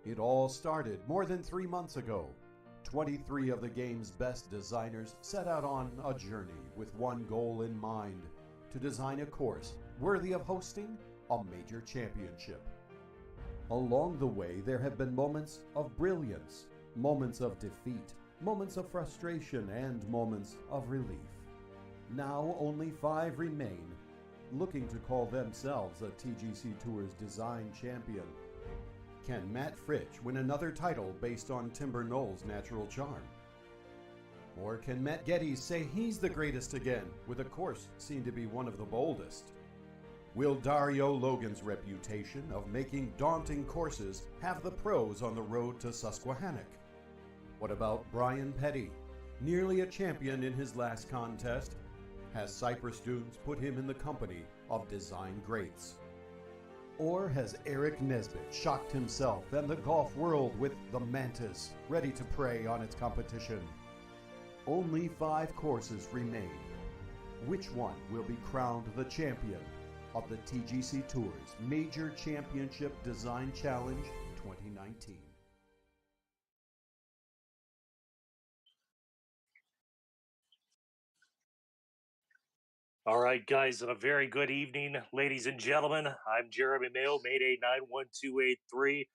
It all started more than 3 months ago. 23 of the game's best designers set out on a journey with one goal in mind: to design a course worthy of hosting a major championship. Along the way, there have been moments of brilliance, moments of defeat, moments of frustration, and moments of relief. Now only 5 remain, looking to call themselves a TGC Tours design champion. Can Matt Fritsch win another title based on Timber Knoll's natural charm? Or can Matt Geddes say he's the greatest again, with a course seen to be one of the boldest? Will Dario Logan's reputation of making daunting courses have the pros on the road to Susquehannock? What about Brian Petty, nearly a champion in his last contest? Has Cypress Dunes put him in the company of design greats? Or has Eric Nesbitt shocked himself and the golf world with the Mantis, ready to prey on its competition? Only 5 courses remain. Which one will be crowned the champion of the TGC Tours Major Championship Design Challenge 2019? All right, guys, and a very good evening, ladies and gentlemen. I'm Jeremy Mayo, Mayday 91283.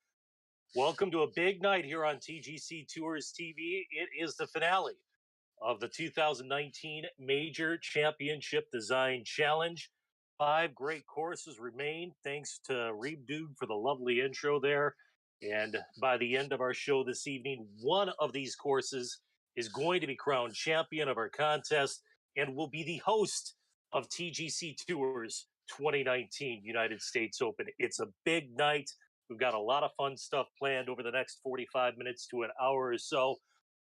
Welcome to a big night here on TGC Tours TV. It is the finale of the 2019 Major Championship Design Challenge. 5 great courses remain. Thanks to Reeb Dude for the lovely intro there. And by the end of our show this evening, one of these courses is going to be crowned champion of our contest and will be the host of TGC Tours 2019 United States Open. It's a big night. We've got a lot of fun stuff planned over the next 45 minutes to an hour or so.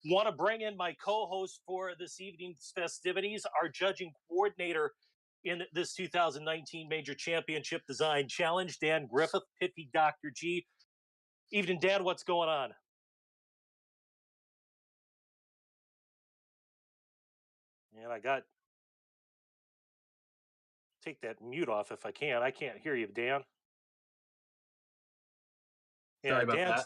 Want to bring in my co-host for this evening's festivities, our judging coordinator in this 2019 Major Championship Design Challenge, Dan Griffith, Piffy Dr. G. Evening, Dan, what's going on? And I got... Take that mute off if I can. I can't hear you, Dan. Yeah, sorry about Dan's...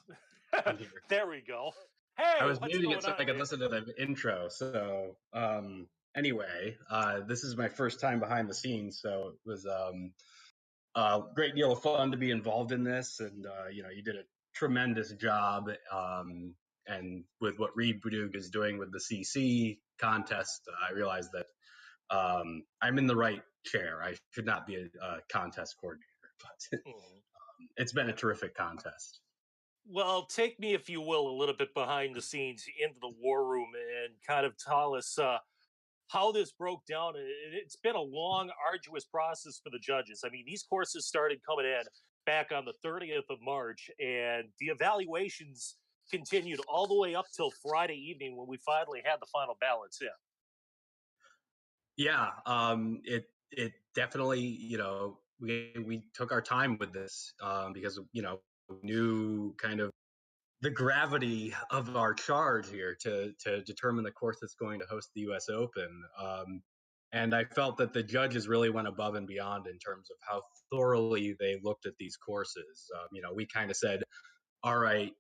that. There we go. Hey, I was what's muting going it so on, I could man? listen to the intro. So anyway, this is my first time behind the scenes, so it was a great deal of fun to be involved in this. And you did a tremendous job. And with what Reed Budug is doing with the CC contest, I realized that I'm in the right chair. I should not be a contest coordinator, but it's been a terrific contest. Well, take me, if you will, a little bit behind the scenes into the war room and kind of tell us how this broke down. It's been a long, arduous process for the judges. I mean, these courses started coming in back on the 30th of March, and the evaluations continued all the way up till Friday evening when we finally had the final ballots in. Yeah, it definitely, we took our time with this because we knew kind of the gravity of our charge here to determine the course that's going to host the U.S. Open. And I felt that the judges really went above and beyond in terms of how thoroughly they looked at these courses. We kind of said, all right,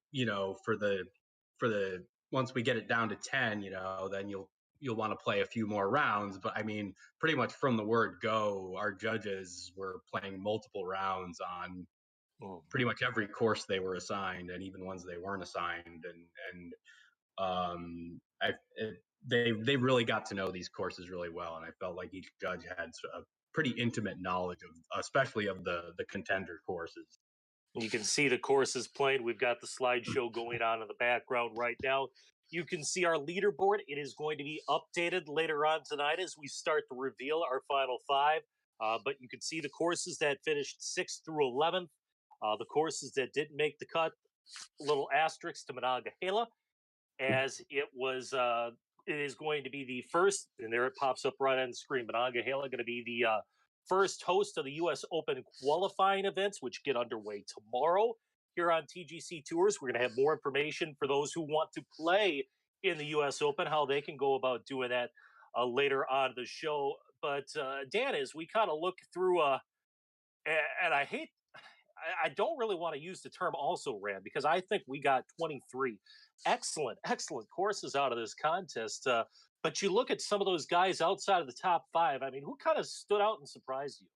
for the once we get it down to 10, then you'll want to play a few more rounds. But I mean, pretty much from the word go, our judges were playing multiple rounds on pretty much every course they were assigned, and even ones they weren't assigned. They really got to know these courses really well, and I felt like each judge had a pretty intimate knowledge of, especially of the contender courses. You can see the courses played. We've got the slideshow going on in the background right now. You can see our leaderboard. It is going to be updated later on tonight as we start to reveal our final 5. But you can see the courses that finished 6th through 11th. The courses that didn't make the cut, little asterisk to Monongahela, as it was. It is going to be the first, and there it pops up right on the screen. Monongahela going to be the first host of the U.S. Open qualifying events, which get underway tomorrow here on TGC Tours. We're going to have more information for those who want to play in the U.S. Open, how they can go about doing that later on the show. But Dan, as we kind of look through, and I I don't really want to use the term also ran, because I think we got 23 excellent, excellent courses out of this contest. But you look at some of those guys outside of the top five. I mean, who kind of stood out and surprised you?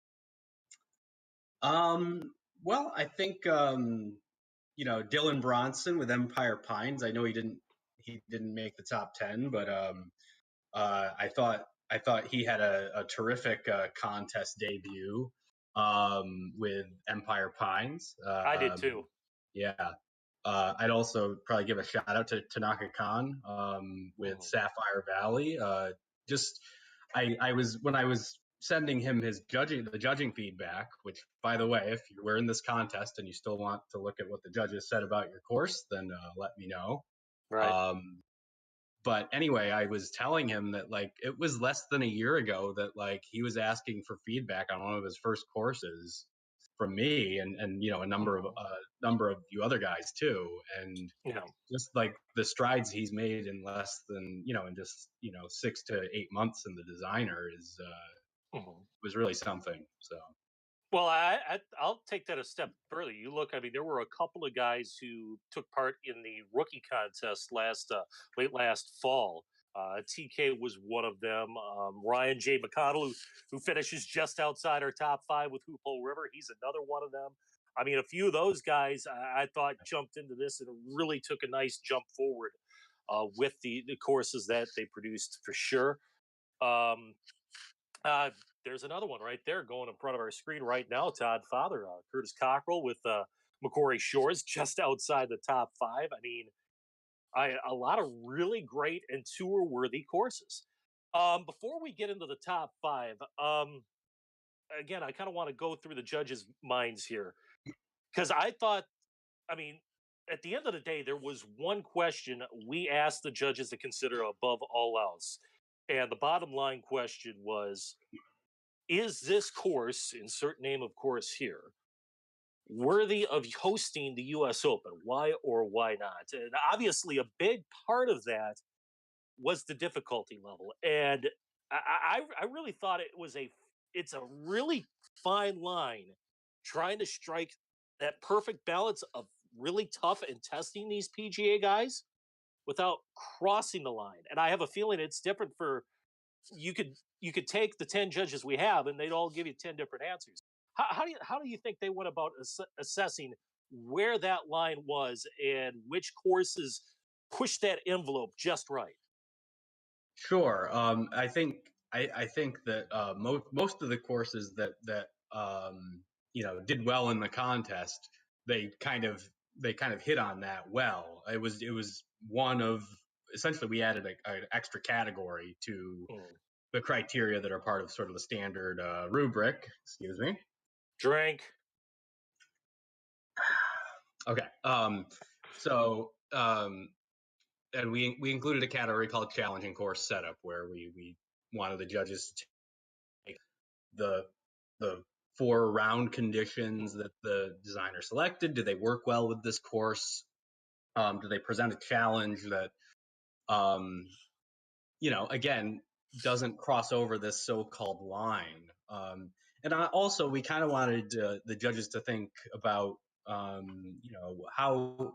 Well, I think Dylan Bronson with Empire Pines. I know he didn't make the top 10, but I thought he had a terrific contest debut with Empire Pines. I did too. Yeah. I'd also probably give a shout out to Tanaka Khan with Sapphire Valley. Just I was when I was sending him the judging feedback, which, by the way, if you were in this contest and you still want to look at what the judges said about your course, then let me know. Right. But anyway, I was telling him that like it was less than a year ago that like he was asking for feedback on one of his first courses from me and a number of you other guys too, and just like the strides he's made in less than in just 6 to 8 months in the designer is was really something. So. Well, I'll take that a step further. You look, I mean, there were a couple of guys who took part in the rookie contest late last fall. TK was one of them. Ryan J. McConnell, who finishes just outside our top five with Hoopo River, he's another one of them. I mean, a few of those guys I thought jumped into this and really took a nice jump forward with the courses that they produced for sure. There's another one right there going in front of our screen right now. Todd Father, Curtis Cockrell with Macquarie Shores just outside the top five. I mean, a lot of really great and tour-worthy courses. Before we get into the top five, again, I kind of want to go through the judges' minds here, because I thought, I mean, at the end of the day, there was one question we asked the judges to consider above all else. And the bottom line question was, is this course, insert name of course here, worthy of hosting the U.S. Open? Why or why not? And obviously, a big part of that was the difficulty level. And I really thought it's a really fine line trying to strike that perfect balance of really tough and testing these PGA guys without crossing the line. And I have a feeling it's different for you could take the 10 judges we have and they'd all give you 10 different answers. How do you think they went about assessing where that line was and which courses pushed that envelope just right? Sure. I think that most of the courses that did well in the contest, they kind of hit on that well. It was one of, essentially, we added an extra category to the criteria that are part of sort of the standard rubric. Excuse me. Drink. Okay. And we included a category called challenging course setup, where we wanted the judges to take the 4 round conditions that the designer selected. Do they work well with this course? Do they present a challenge that again, doesn't cross over this so-called line? And we kind of wanted the judges to think about how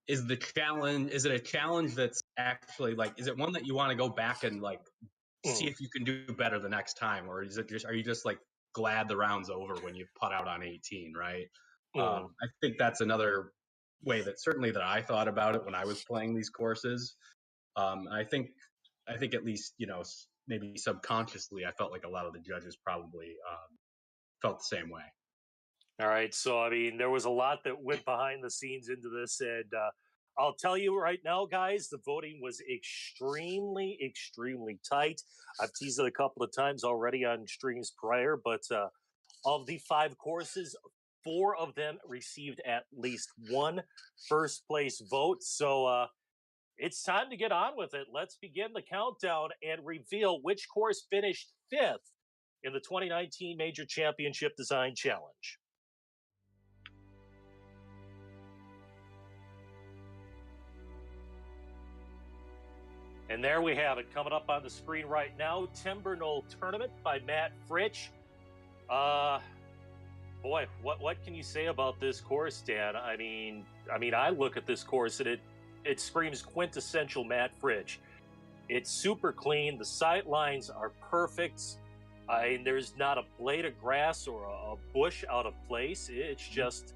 is the challenge? Is it a challenge that's actually is it one that you want to go back and see if you can do better the next time, or are you just glad the round's over when you putt out on 18, right? I think that's another way that I thought about it when I was playing these courses. I think at least maybe subconsciously I felt like a lot of the judges probably felt the same way. All right. So, I mean, there was a lot that went behind the scenes into this. And I'll tell you right now, guys, the voting was extremely, extremely tight. I've teased it a couple of times already on streams prior, but of the 5 courses, 4 of them received at least 1 first place vote. So it's time to get on with it. Let's begin the countdown and reveal which course finished 5th in the 2019 Major Championship Design Challenge. And there we have it, coming up on the screen right now. Timber Knoll Tournament by Matt Fritsch. Boy, boy, what can you say about this course, Dan? I mean, I look at this course and it screams quintessential Matt Fridge. It's super clean. The sight lines are perfect. There's not a blade of grass or a bush out of place. It's just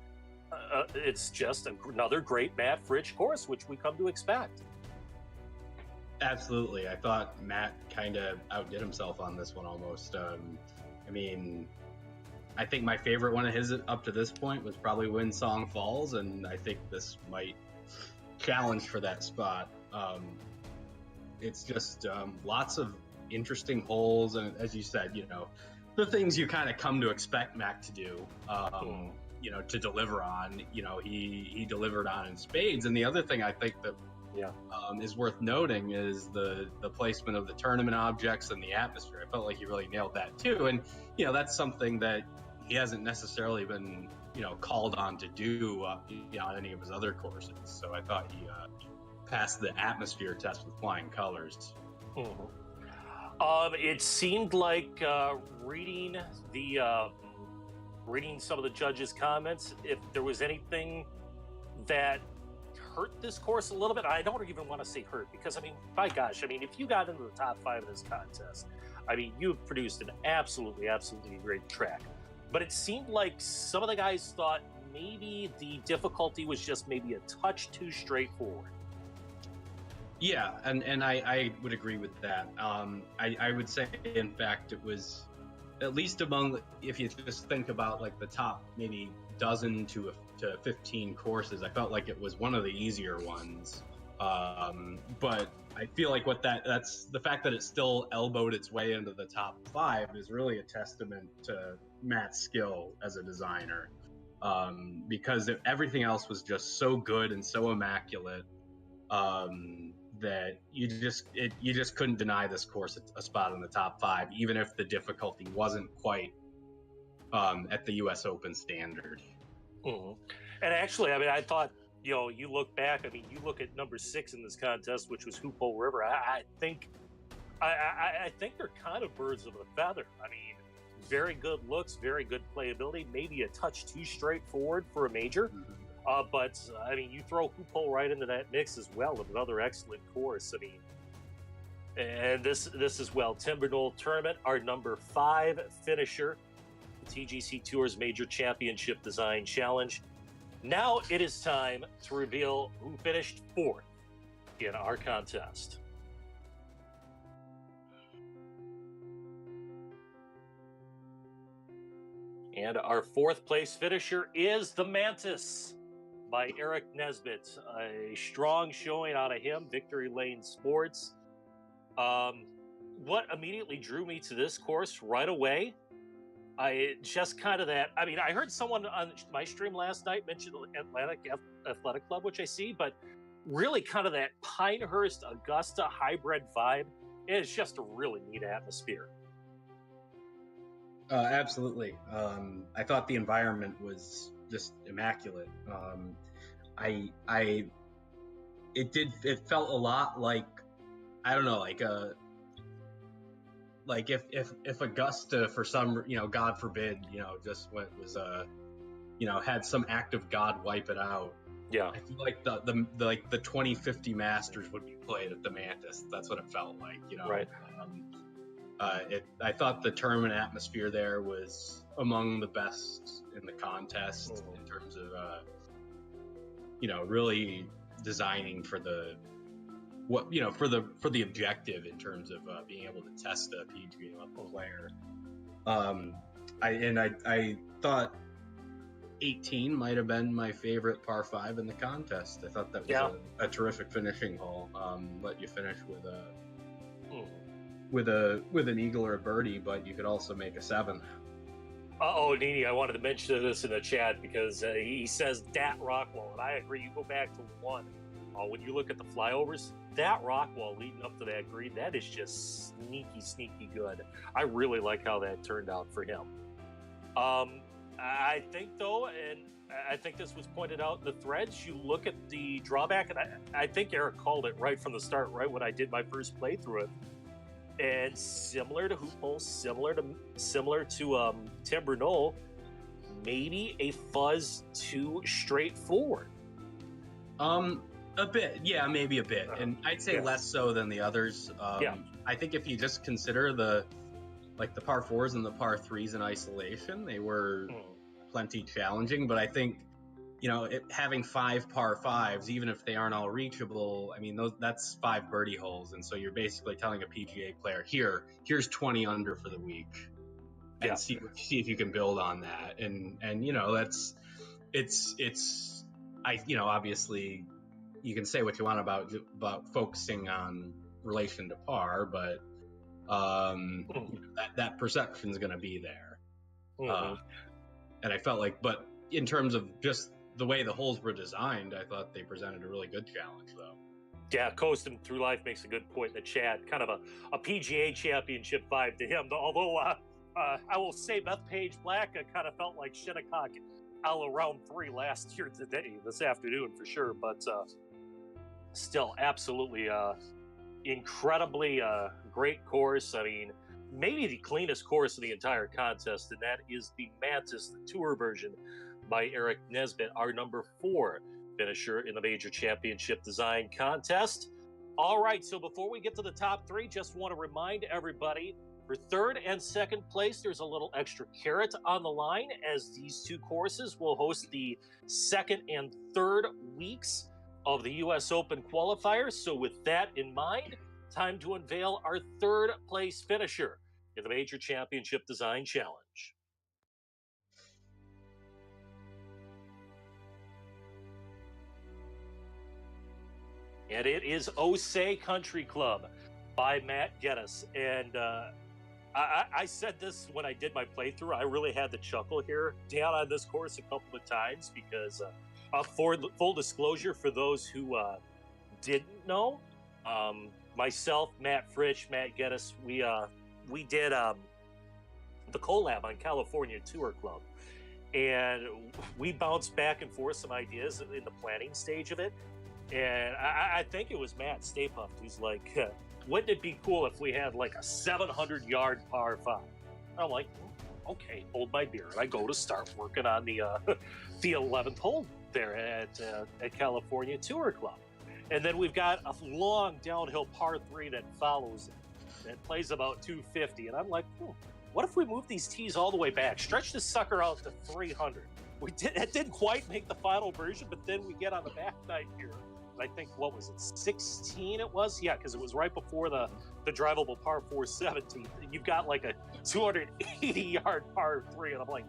another great Matt Fridge course, which we come to expect. Absolutely. I thought Matt kind of outdid himself on this one almost. I mean, I think my favorite one of his up to this point was probably Windsong Falls, and I think this might challenge for that spot. It's just lots of interesting holes, and as you said, you know, the things you kind of come to expect Mac to do, you know, to deliver on. You know, he delivered on in spades. And the other thing I think that is worth noting is the placement of the tournament objects and the atmosphere. I felt like he really nailed that too, and you know, that's something that he hasn't necessarily been, you know, called on to do you know, on any of his other courses. So I thought he passed the atmosphere test with flying colors. It seemed like reading some of the judges' comments, if there was anything that hurt this course a little bit. I don't even want to say hurt, because I mean, by gosh, I mean, if you got into the top 5 of this contest, I mean, you've produced an absolutely great track. But it seemed like some of the guys thought maybe the difficulty was just maybe a touch too straightforward. Yeah, and I would agree with that. I would say, in fact, it was at least among, if you just think about like the top maybe dozen to 15 courses, I felt like it was one of the easier ones. But I feel like that's the fact that it still elbowed its way into the top 5 is really a testament to Matt's skill as a designer, because everything else was just so good and so immaculate that you just couldn't deny this course a spot in the top 5, even if the difficulty wasn't quite at the U.S. Open standard. And actually, I mean, I thought, you know, you look back, I mean, you look at number 6 in this contest, which was Hoophole River. I think they're kind of birds of a feather. I mean, very good looks, very good playability, maybe a touch too straightforward for a major. But I mean, you throw Hoophole right into that mix as well of another excellent course. I mean, and this as well, Timber Knoll Tournament, our number 5 finisher, the TGC Tours Major Championship Design Challenge. Now it is time to reveal who finished 4th in our contest. And our 4th place finisher is the Mantis by Eric Nesbitt. A strong showing out of him, Victory Lane Sports. What immediately drew me to this course right away, I just kind of that, I mean, I heard someone on my stream last night mention Atlantic Athletic Club, which I see, but really kind of that Pinehurst Augusta hybrid vibe. It's just a really neat atmosphere. Absolutely. I thought the environment was just immaculate. It felt a lot like, I don't know, like if Augusta, for some, you know, God forbid, you know, just you know, had some act of God wipe it out. Yeah, I feel like the 2050 Masters would be played at the Mantis. That's what it felt like, you know. Right. I thought the tournament atmosphere there was among the best in the contest in terms of, you know, really designing for the objective in terms of being able to test a PGA level player. I thought 18 might have been my favorite par 5 in the contest. I thought that was a terrific finishing hole. Let you finish with an eagle or a birdie, but you could also make a 7. Nini, I wanted to mention this in the chat because he says that rock wall, and I agree. You go back to 1. When you look at the flyovers, that rock wall leading up to that green, that is just sneaky good. I really like how that turned out for him. I think, though, and I think this was pointed out in the threads, you look at the drawback, and I think Eric called it right from the start, right when I did my first playthrough it. And similar to Hoophole, similar to Timber Knoll, maybe a fuzz too straightforward? A bit, yeah, maybe a bit, and I'd say less so than the others. I think if you just consider the par fours and the par threes in isolation, they were plenty challenging. But I think, having 5 par fives, even if they aren't all reachable, I mean, that's 5 birdie holes, and so you're basically telling a PGA player, here's 20 under for the week, and see if you can build on that. And that's obviously you can say what you want about focusing on relation to par, but that perception is going to be there. And I felt like, but in terms of just the way the holes were designed, I thought they presented a really good challenge, though. Yeah, Coasting Through Life makes a good point in the chat. Kind of a PGA Championship vibe to him. Although I will say Beth Page Black kind of felt like Shinnecock all round 3 last year this afternoon for sure. But still, absolutely incredibly great course. I mean, maybe the cleanest course in the entire contest, and that is the Mantis, the tour version by Eric Nesbitt, our number 4 finisher in the Major Championship Design Contest. All right, so before we get to the top 3, just want to remind everybody, for 3rd and 2nd place, there's a little extra carrot on the line, as these 2 courses will host the 2nd and 3rd weeks of the U.S. Open qualifiers. So with that in mind, time to unveil our 3rd place finisher in the Major Championship Design Challenge. And it is Osay Country Club by Matt Geddes. And I said this when I did my playthrough. I really had to chuckle here down on this course a couple of times because, for full disclosure, for those who didn't know, myself, Matt Fritsch, Matt Geddes, we did the collab on California Tour Club. And we bounced back and forth some ideas in the planning stage of it. And I think it was Matt Stay Puft who's like, wouldn't it be cool if we had like a 700-yard par 5? And I'm like, okay, hold my beer. And I go to start working on the 11th hole there at California Tour Club. And then we've got a long downhill par 3 that follows it, that plays about 250. And I'm like, what if we move these tees all the way back, stretch this sucker out to 300? It didn't quite make the final version, but then we get on the back nine here. I think, what was it, 16 it was? Yeah, because it was right before the drivable par 4 17. You've got like a 280-yard par 3, and I'm like,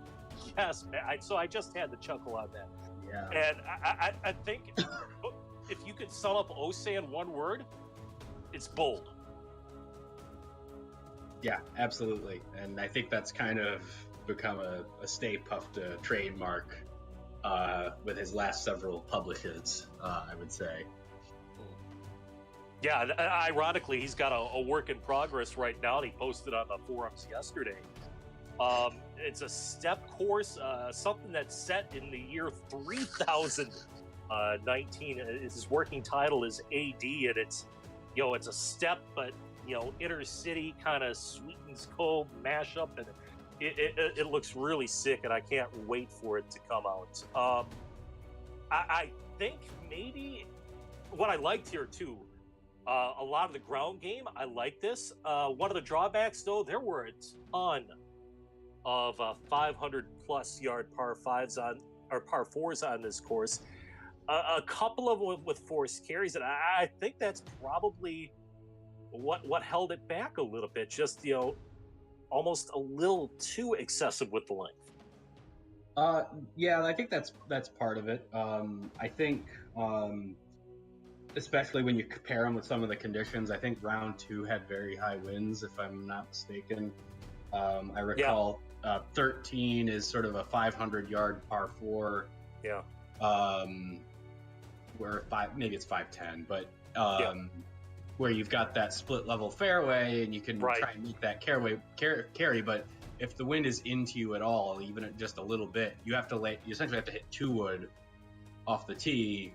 yes, man. So I just had to chuckle on that. Yeah. And I think if you could sum up Osay in one word, it's bold. Yeah, absolutely. And I think that's kind of become a Stay Puft trademark with his last several publishes, I would say. Yeah, ironically, he's got a work in progress right now, and he posted on the forums yesterday. It's a step course, something that's set in the year 3019. His working title is AD, and it's a step, but inner city kind of Sweetens Cove mashup, and it looks really sick, and I can't wait for it to come out. I think maybe what I liked here too, a lot of the ground game, I like this. One of the drawbacks, though, there were a ton of 500-plus yard par 4s on this course. A couple of them with forced carries, and I think that's probably what held it back a little bit. Just almost a little too excessive with the length. Yeah, I think that's part of it. I think, especially when you compare them with some of the conditions, I think round 2 had very high winds, if I'm not mistaken. I recall 13 is sort of a 500-yard par 4. Yeah. Where maybe it's 510, but where you've got that split level fairway and you can try and make that carry, but if the wind is into you at all, even just a little bit, you essentially have to hit 2 wood off the tee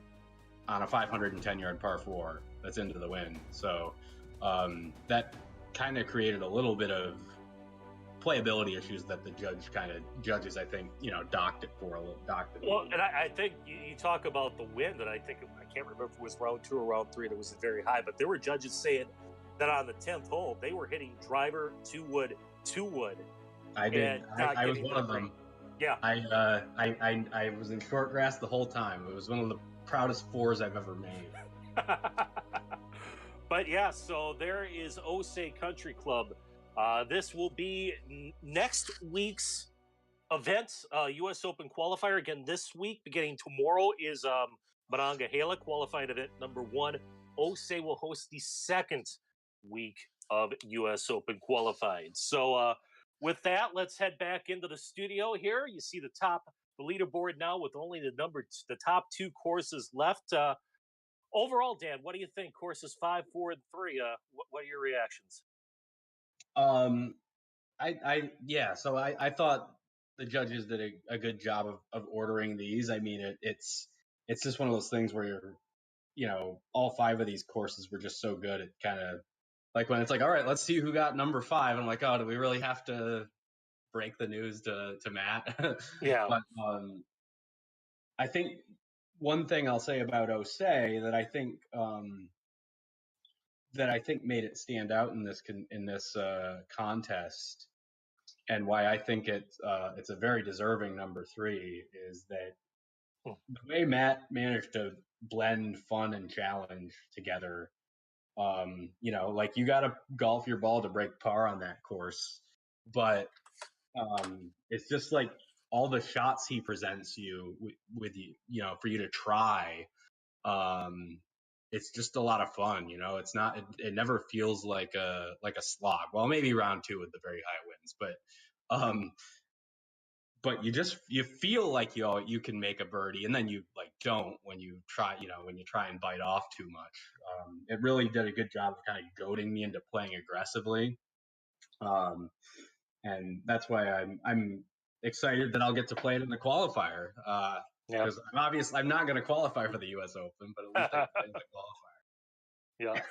on a 510-yard par 4 that's into the wind. So that kind of created a little bit of playability issues that the judges, I think, docked it for a little. Well, and I think you talk about the wind, and I can't remember if it was round 2 or round 3 that was very high, but there were judges saying that on the 10th hole they were hitting driver to wood. I did. I was one of them. Yeah. I was in short grass the whole time. It was one of the proudest 4s I've ever made. But yeah, so there is Osei Country Club. This will be next week's event, U.S. Open qualifier. Again, this week, beginning tomorrow, is Monongahela qualified event number 1. Osei will host the second week of U.S. Open qualified. So with that, let's head back into the studio here. You see the leaderboard now with only the top 2 courses left. Overall, Dan, what do you think? Courses 5, 4, and 3. What are your reactions? So I thought the judges did a good job of ordering these. I mean, it's just one of those things where all 5 of these courses were just so good. It kind of like when it's like, all right, let's see who got number 5. I'm like, oh, do we really have to break the news to Matt? Yeah. But I think one thing I'll say about Osei that I think made it stand out in this contest, and why I think it's a very deserving number 3, is that the way Matt managed to blend fun and challenge together. Like you got to golf your ball to break par on that course, but it's just like all the shots he presents you with for you to try. It's just a lot of fun. It's not. It never feels like a slog. Well, maybe round 2 with the very high winds, but you feel like you can make a birdie, and then you don't when you try and bite off too much. It really did a good job of kind of goading me into playing aggressively, and that's why I'm excited that I'll get to play it in the qualifier. Because I'm not going to qualify for the U.S. Open, but at least I can play in the qualifier. Yeah.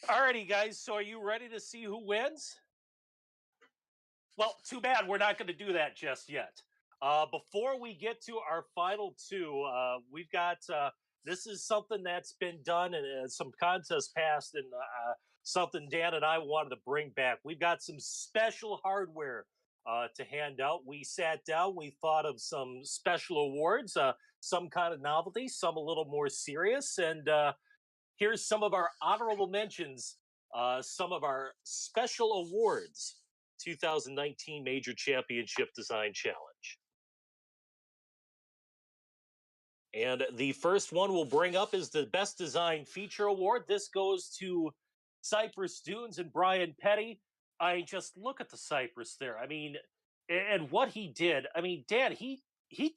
Alrighty, guys. So are you ready to see who wins? Well, too bad we're not going to do that just yet. Before we get to our final 2, we've got this is something that's been done in some contests past, and something Dan and I wanted to bring back. We've got some special hardware to hand out. We sat down, we thought of some special awards, some kind of novelty, some a little more serious, and here's some of our honorable mentions, some of our special awards. 2019 Major Championship Design Challenge. And the first one we'll bring up is the Best Design Feature Award. This goes to Cypress Dunes and Brian Petty. I just look at the Cypress there. I mean, and what he did. I mean, Dan, he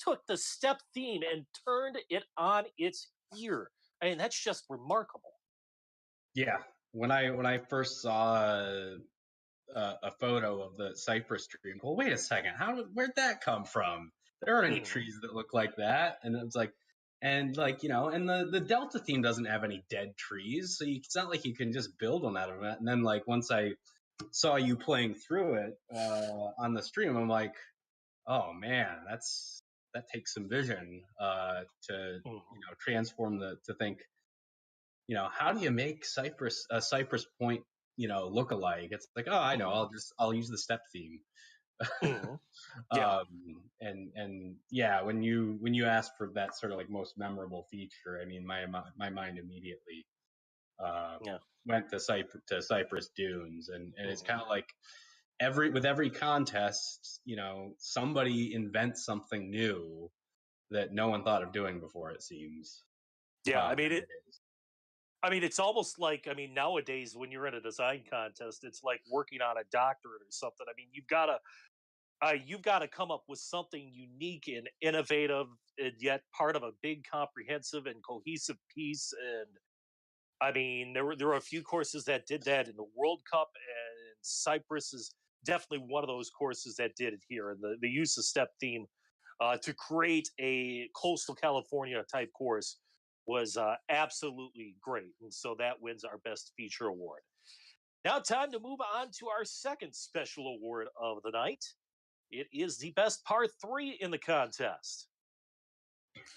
took the step theme and turned it on its ear. I mean, that's just remarkable. Yeah. When I first saw a photo of the cypress tree, and go, wait a second, where'd that come from? There aren't any trees that look like that. And it's like, and the Delta theme doesn't have any dead trees, so it's not like you can just build on that event. And then once I saw you playing through it on the stream, I'm like, oh man, that takes some vision to transform to think, how do you make a Cypress Point look alike? It's like, oh, I know, I'll use the step theme. Yeah. And yeah, when you ask for that sort of most memorable feature, I mean, my mind immediately went to Cypress Dunes, and it's kind of like with every contest, somebody invents something new that no one thought of doing before, it seems. Yeah, I mean, it's almost like, nowadays when you're in a design contest, it's like working on a doctorate or something. I mean, you've got to come up with something unique and innovative, and yet part of a big, comprehensive, and cohesive piece. And I mean, there were a few courses that did that in the World Cup, and Cyprus is definitely one of those courses that did it here. And the use of step theme to create a coastal California type course was absolutely great. And so that wins our Best Feature Award. Now, time to move on to our second special award of the night. It is the best par three in the contest.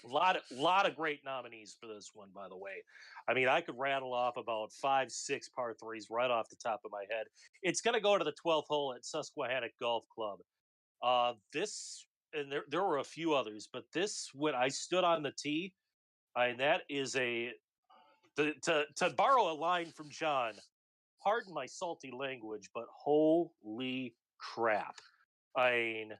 A lot of great nominees for this one, by the way. I mean, I could rattle off about 5, 6 par threes right off the top of my head. It's going to go to the 12th hole at Susquehannock Golf Club. This, and there were a few others, but this, when I stood on the tee, that is to borrow a line from John, pardon my salty language, but holy crap. I mean,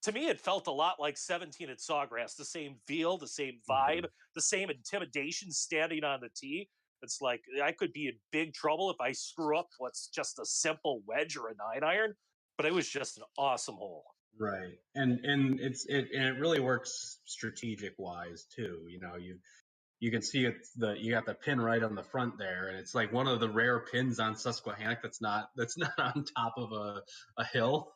to me, it felt a lot like 17 at Sawgrass. The same feel, the same vibe, the same intimidation standing on the tee. It's like I could be in big trouble if I screw up what's just a simple wedge or a 9-iron. But it was just an awesome hole. Right, and it really works strategic wise too. You know, you can see you got the pin right on the front there, and it's like one of the rare pins on Susquehannock that's not on top of a hill.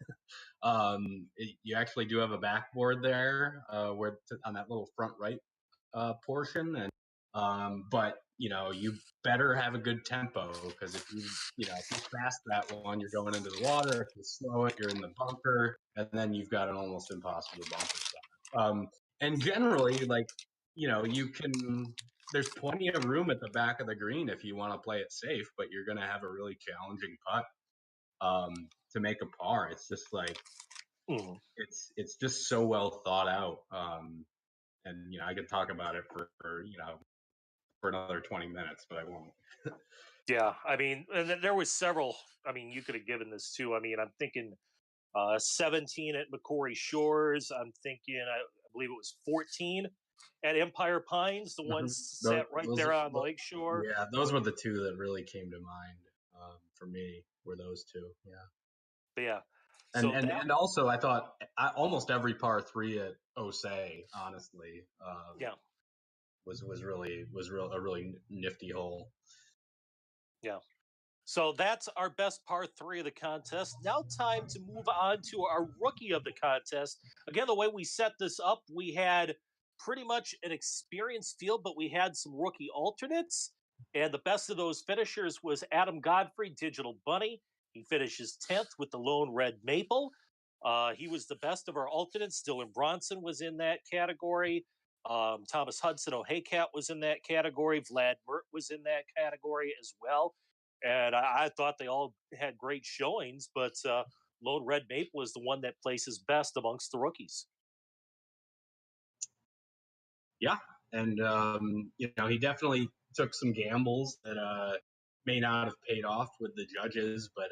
You actually do have a backboard there where on that little front right portion, and but you better have a good tempo, because if you fast that one, you're going into the water. If you slow it, you're in the bunker, and then you've got an almost impossible bunker shot. And generally, like, you can. There's plenty of room at the back of the green if you want to play it safe, but you're going to have a really challenging putt to make a par. It's just like it's just so well thought out. And I could talk about it for another 20 minutes, but I won't. Yeah, I mean, and there was several. I mean, you could have given this too. I mean, I'm thinking 17 at Macquarie Shores. I'm thinking, I believe it was 14 at Empire Pines, the one set right there on the lakeshore. Yeah, those were the two that really came to mind for me, were those two. Yeah. But yeah. And also, I thought almost every par three at Osay, honestly, was a really nifty hole. Yeah. So that's our best par three of the contest. Now, time to move on to our rookie of the contest. Again, the way we set this up, we had pretty much an experienced field, but we had some rookie alternates. And the best of those finishers was Adam Godfrey, Digital Bunny. He finishes 10th with the Lone Red Maple. He was the best of our alternates. Dylan Bronson was in that category. Thomas Hudson O'Haycat was in that category. Vlad Mert was in that category as well. And I thought they all had great showings, but Lone Red Maple is the one that places best amongst the rookies. Yeah, and he definitely took some gambles that may not have paid off with the judges, but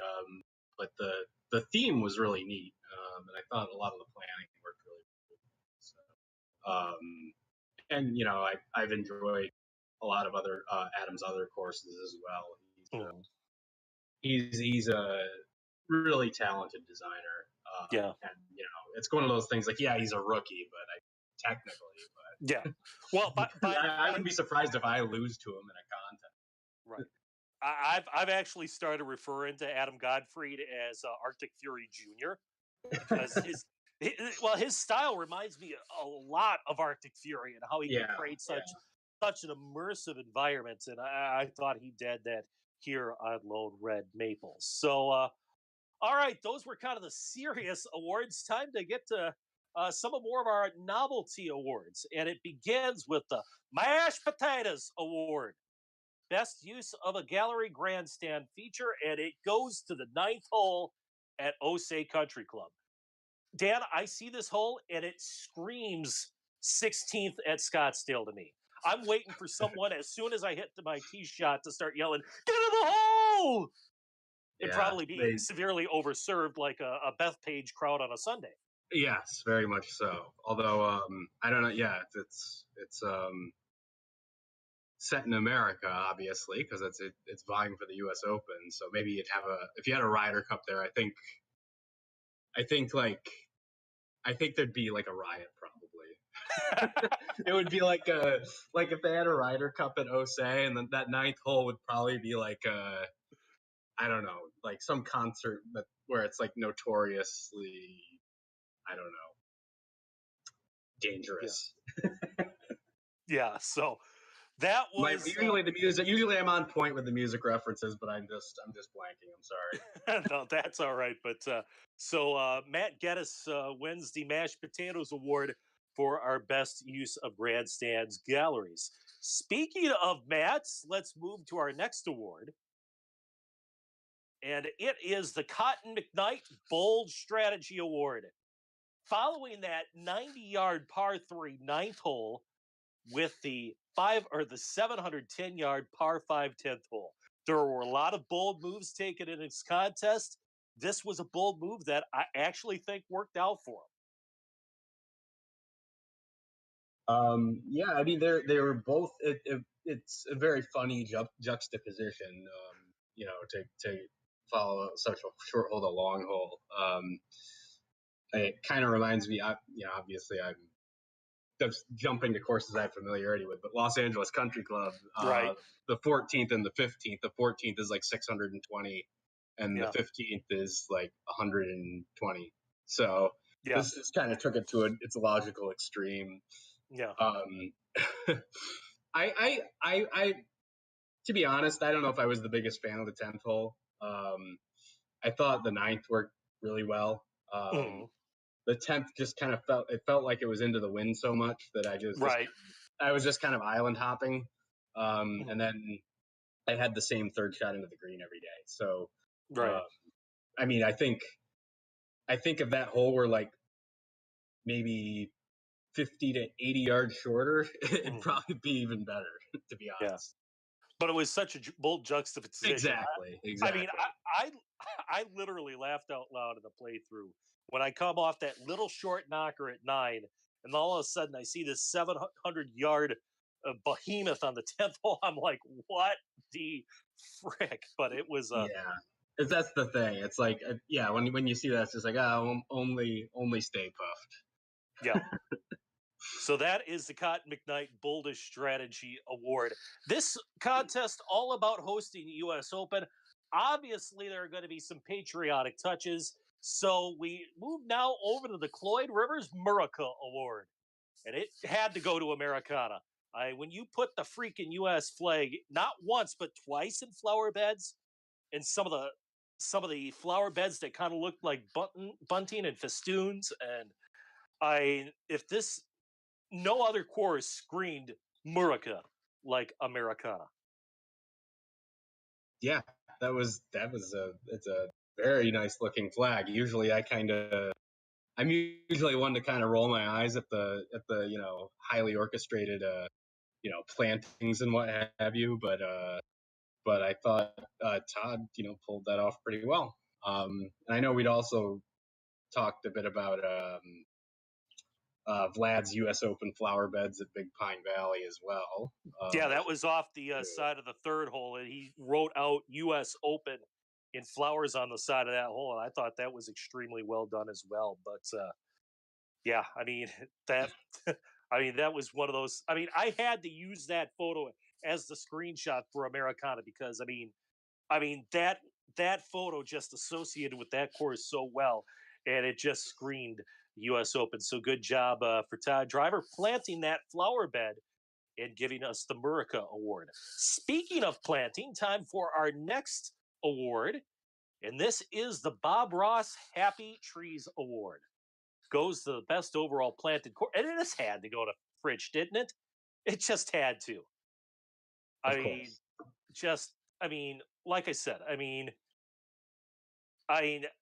the theme was really neat, and I thought a lot of the planning worked really good. So, I've enjoyed a lot of other Adam's other courses as well. He's a really talented designer. And it's one of those things like, yeah, he's a rookie, but technically, yeah. Well, I wouldn't be surprised if I lose to him in a contest. Right. I've actually started referring to Adam Godfrey as Arctic Fury Jr. because his style reminds me a lot of Arctic Fury and how he can create such an immersive environment, and I thought he did that here on Lone Red Maple. So, all right, those were kind of the serious awards. Time to get to some more of our novelty awards, and it begins with the Mashed Potatoes Award. Best use of a gallery grandstand feature, and it goes to the 9th hole at Osay Country Club. Dan, I see this hole, and it screams 16th at Scottsdale to me. I'm waiting for someone, as soon as I hit my tee shot, to start yelling, "Get in the hole!" It'd probably be severely overserved like a Bethpage crowd on a Sunday. Yes, very much so. Although, I don't know. Yeah, it's set in America, obviously, because it's vying for the U.S. Open. So maybe if you had a Ryder Cup there, I think there'd be like a riot probably. It would be like if they had a Ryder Cup at Osay, and then that 9th hole would probably be like I don't know, like some concert where it's like notoriously, I don't know, dangerous. Yeah. So That was usually the music. Usually I'm on point with the music references, but I'm just blanking. I'm sorry. no, that's all right. But Matt Geddes wins the Mashed Potatoes Award for our best use of grandstands galleries. Speaking of Matts, let's move to our next award. And it is the Cotton McKnight Bold Strategy Award. Following that 90-yard par 3 ninth hole with the 710-yard par 5 10th hole. There were a lot of bold moves taken in this contest. This was a bold move that I actually think worked out for him. Yeah, I mean they were both. It's a very funny juxtaposition. To follow such a short hole to long hole. It kind of reminds me. Obviously I'm just jumping to courses I have familiarity with, but Los Angeles Country Club, right. The 14th and the 15th. The 14th is like 620, and the 15th is like 120. So this just kind of took it to its logical extreme. Yeah. I to be honest, I don't know if I was the biggest fan of the 10th hole. I thought the 9th worked really well. The 10th just kind of felt like it was into the wind so much that I was just kind of island hopping. And then I had the same third shot into the green every day. So, I mean, I think if that hole were like maybe 50 to 80 yards shorter, it'd probably be even better, to be honest. But it was such a bold juxtaposition. Exactly. I mean, I literally laughed out loud in the playthrough when I come off that little short knocker at 9, and all of a sudden I see this 700-yard behemoth on the 10th hole. I'm like, what the frick? But it was that's the thing. It's like when you see that, it's just like only stay puffed. Yeah. So that is the Cotton McKnight Boldest Strategy Award. This contest all about hosting the U.S. Open. Obviously, there are going to be some patriotic touches. So we move now over to the Cloyd Rivers Murica Award. And it had to go to Americana. When you put the freaking U.S. flag, not once, but twice in flower beds, and some of the flower beds that kind of looked like bunting and festoons. And no other course screamed Murica like Americana. Yeah, it's a very nice looking flag. Usually I'm usually one to kind of roll my eyes at the highly orchestrated plantings and what have you, but I thought Todd pulled that off pretty well. And I know we'd also talked a bit about Vlad's U.S. Open flower beds at Big Pine Valley as well. That was off the side of the third hole, and he wrote out U.S. Open in flowers on the side of that hole, and I thought that was extremely well done as well. But I mean that was one of those. I mean, I had to use that photo as the screenshot for Americana because I mean that photo just associated with that course so well, and it just screamed U.S. Open. So good job for Todd Driver planting that flower bed and giving us the Murica Award. Speaking of planting, time for our next award, and this is the Bob Ross Happy Trees Award. Goes to the best overall planted course, and this had to go to Fritch, didn't it? It just had to. Like I said,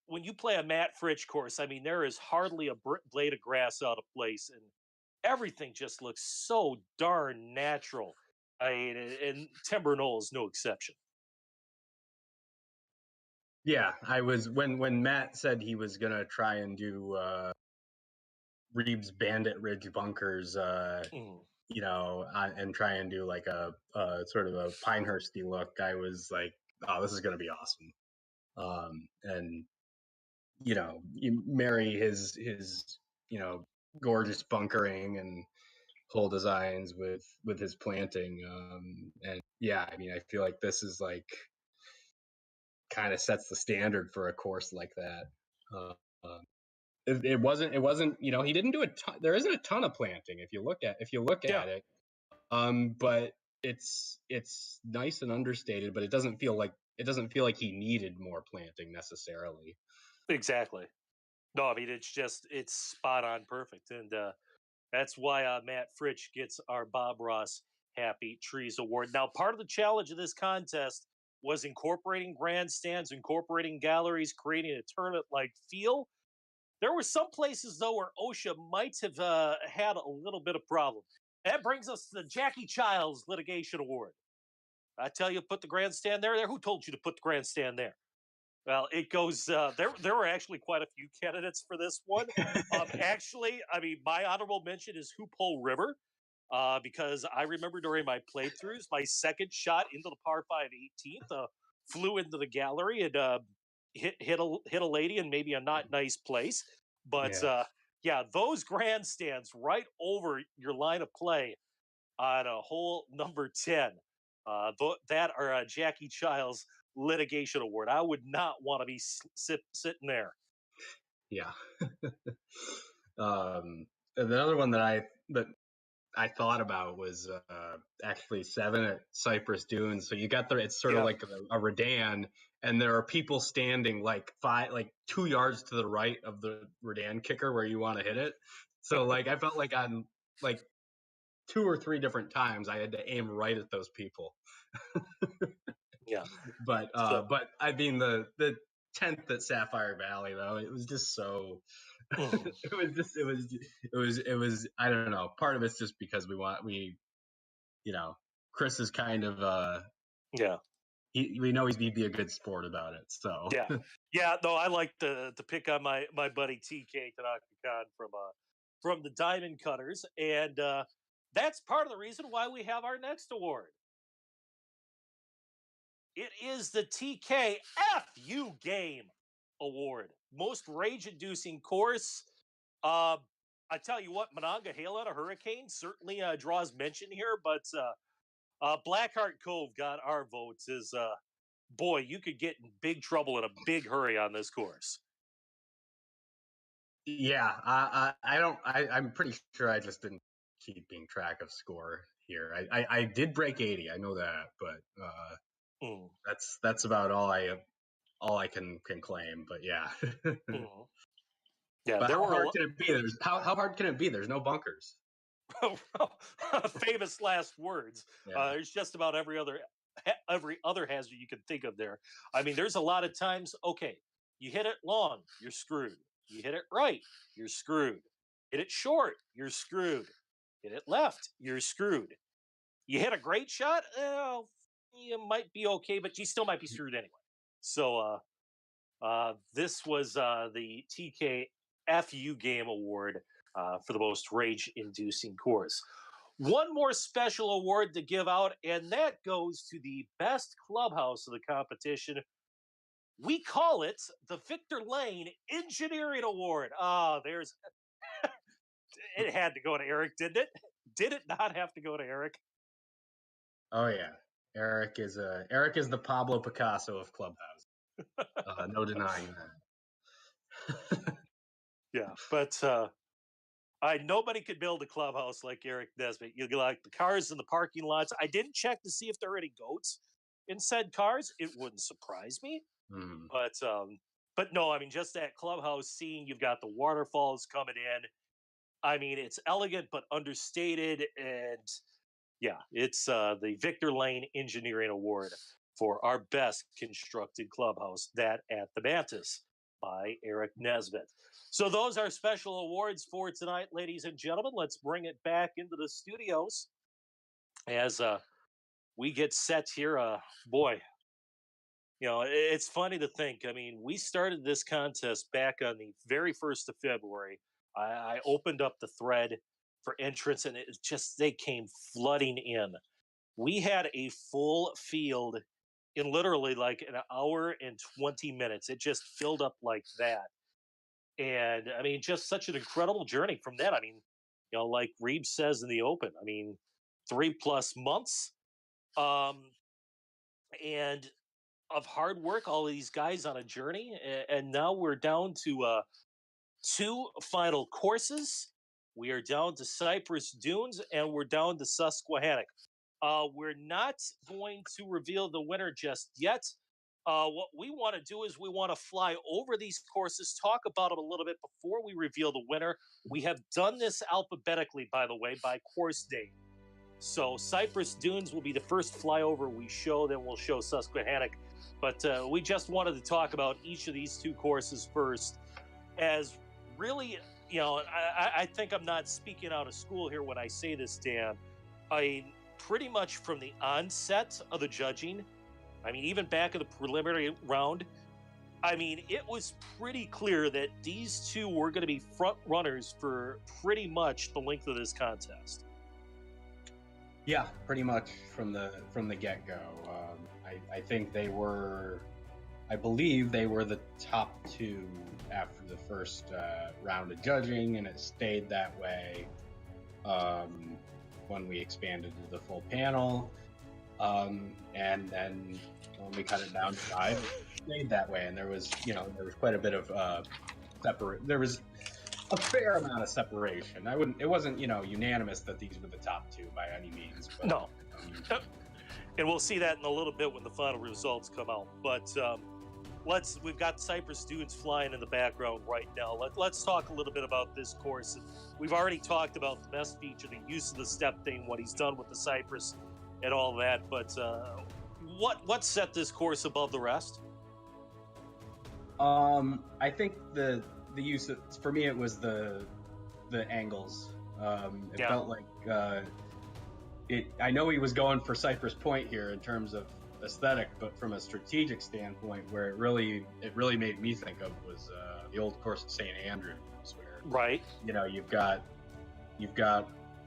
when you play a Matt Fritch course, there is hardly a blade of grass out of place, and everything just looks so darn natural. And Timber Knoll is no exception. Yeah, I was when Matt said he was gonna try and do Reeves Bandit Ridge bunkers, and try and do like a sort of a Pinehursty look. I was like, oh, this is gonna be awesome. And you marry his gorgeous bunkering and hole designs with his planting, and I feel like this is like kind of sets the standard for a course like that. It wasn't he didn't do a ton. There isn't a ton of planting if you look at it, but it's nice and understated, but it doesn't feel like he needed more planting necessarily. Exactly. No, I mean it's spot on perfect, and that's why Matt Fritsch gets our Bob Ross Happy Trees Award. Now, part of the challenge of this contest was incorporating grandstands, incorporating galleries, creating a tournament-like feel. There were some places though where OSHA might have had a little bit of problem. That brings us to the Jackie Childs Litigation Award. I tell you, put the grandstand there. Who told you to put the grandstand there? Well, it goes. There were actually quite a few candidates for this one. Actually, I mean, my honorable mention is Hoop Hole River, because I remember during my playthroughs, my second shot into the par 5 18th flew into the gallery and hit a lady in maybe a not nice place. But yeah, those grandstands right over your line of play on a hole number 10. That are Jackie Childs Litigation Award. I would not want to be sitting there. Yeah. And the other one that I thought about was actually 7 at Cypress Dunes. So you got there, it's sort of like a Redan, and there are people standing like 2 yards to the right of the Redan kicker where you want to hit it. So like I felt like on like 2 or 3 different times I had to aim right at those people. Yeah. But I mean the 10th at Sapphire Valley though, it was just so it was I don't know, part of it's just because Chris is kind of we know he'd be a good sport about it, so yeah no, I like to pick on my buddy TK Tanaka from the Diamond Cutters, and that's part of the reason why we have our next award. It is the TKFU Game Award. Most rage-inducing course. I tell you what, Monongahela Hurricane certainly draws mention here, but Blackheart Cove got our votes. Boy, you could get in big trouble in a big hurry on this course. Yeah, I'm pretty sure I just didn't keeping track of score here. I did break 80, I know that, but that's about all I can claim. But yeah. Yeah, but how hard can it be? How hard can it be? There's no bunkers. Famous last words. Yeah. There's just about every other hazard you can think of there. I mean, there's a lot of times. Okay, you hit it long, you're screwed. You hit it right, you're screwed. Hit it short, you're screwed. Hit it left, you're screwed. You hit a great shot, you might be okay, but you still might be screwed anyway. So this was the TKFU Game Award for the most rage-inducing course. One more special award to give out, and that goes to the best clubhouse of the competition. We call it the Victor Lane Engineering Award. There's it had to go to Eric, didn't it? Did it not have to go to Eric? Oh yeah, Eric is the Pablo Picasso of clubhouse. No denying that. Yeah, but nobody could build a clubhouse like Eric Nesbitt. You like the cars in the parking lots. I didn't check to see if there are any goats in said cars. It wouldn't surprise me. But no, I mean, just that clubhouse scene. You've got the waterfalls coming in. I mean, it's elegant but understated, and yeah, it's the Victor Lane Engineering Award for our best constructed clubhouse. That at the Mantis by Eric Nesbitt. So those are special awards for tonight, ladies and gentlemen. Let's bring it back into the studios as we get set here. Boy, it's funny to think. I mean, we started this contest back on the very 1st of February. I opened up the thread for entrance, and they came flooding in. We had a full field in literally like an hour and 20 minutes. It just filled up like that. And I mean, just such an incredible journey from that. I mean, like Reeves says in the open, I mean, 3+ months. And of hard work, all of these guys on a journey. And now we're down to 2 final courses. We are down to Cypress Dunes and we're down to Susquehannock. We're not going to reveal the winner just yet. What we want to do is we want to fly over these courses, talk about them a little bit before we reveal the winner. We have done this alphabetically, by the way, by course name. So Cypress Dunes will be the first flyover we show, then we'll show Susquehannock. But we just wanted to talk about each of these two courses first, as really, I think I'm not speaking out of school here when I say this, Dan. Pretty much from the onset of the judging, even back in the preliminary round, it was pretty clear that these two were going to be front runners for pretty much the length of this contest. Yeah, pretty much from the get-go. I think I believe they were the top two after the first round of judging, and it stayed that way when we expanded to the full panel. And then when we cut it down to 5, it stayed that way. And there was quite a bit of there was a fair amount of separation. It wasn't, unanimous that these were the top two by any means. But, no. And we'll see that in a little bit when the final results come out. But we've got Cypress Dunes flying in the background right now. Let's talk a little bit about this course. And we've already talked about the best feature, the use of the step thing, what he's done with the Cypress and all that. But what set this course above the rest? I think the use of, for me, it was the angles. It felt like I know he was going for Cypress Point here in terms of aesthetic, but from a strategic standpoint, where it really made me think of was the old course of St. Andrews, where right, you've got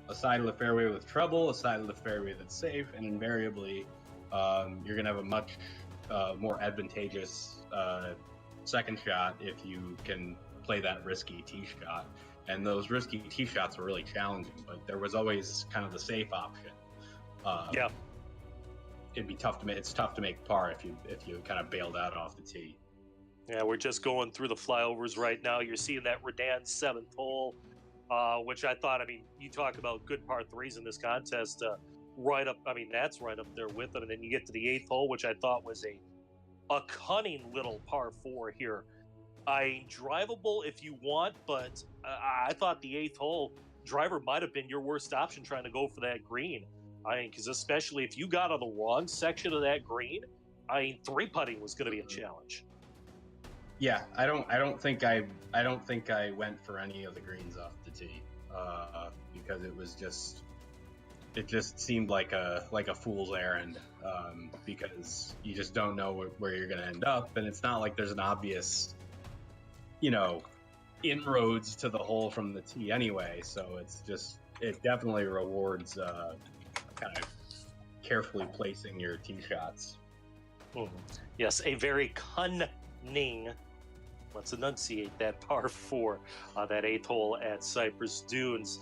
a side of the fairway with trouble, a side of the fairway that's safe, and invariably you're gonna have a much more advantageous second shot if you can play that risky tee shot. And those risky tee shots were really challenging, but there was always kind of the safe option. It'd be tough to make. It's tough to make par if you kind of bailed out off the tee. Yeah, we're just going through the flyovers right now. You're seeing that Redan 7th hole, which I thought. You talk about good par threes in this contest. Right up. That's right up there with them. And then you get to the 8th hole, which I thought was a cunning little par 4 here. Drivable if you want, but I thought the 8th hole driver might have been your worst option trying to go for that green. Because especially if you got on the wrong section of that green, three putting was going to be a challenge. Yeah, I don't think I went for any of the greens off the tee because it just seemed like a fool's errand because you just don't know where you're going to end up, and it's not like there's an obvious inroads to the hole from the tee anyway. So it definitely rewards kind of carefully placing your tee shots. Mm-hmm. Yes, a very cunning. Let's enunciate that par 4, that 8th hole at Cypress Dunes.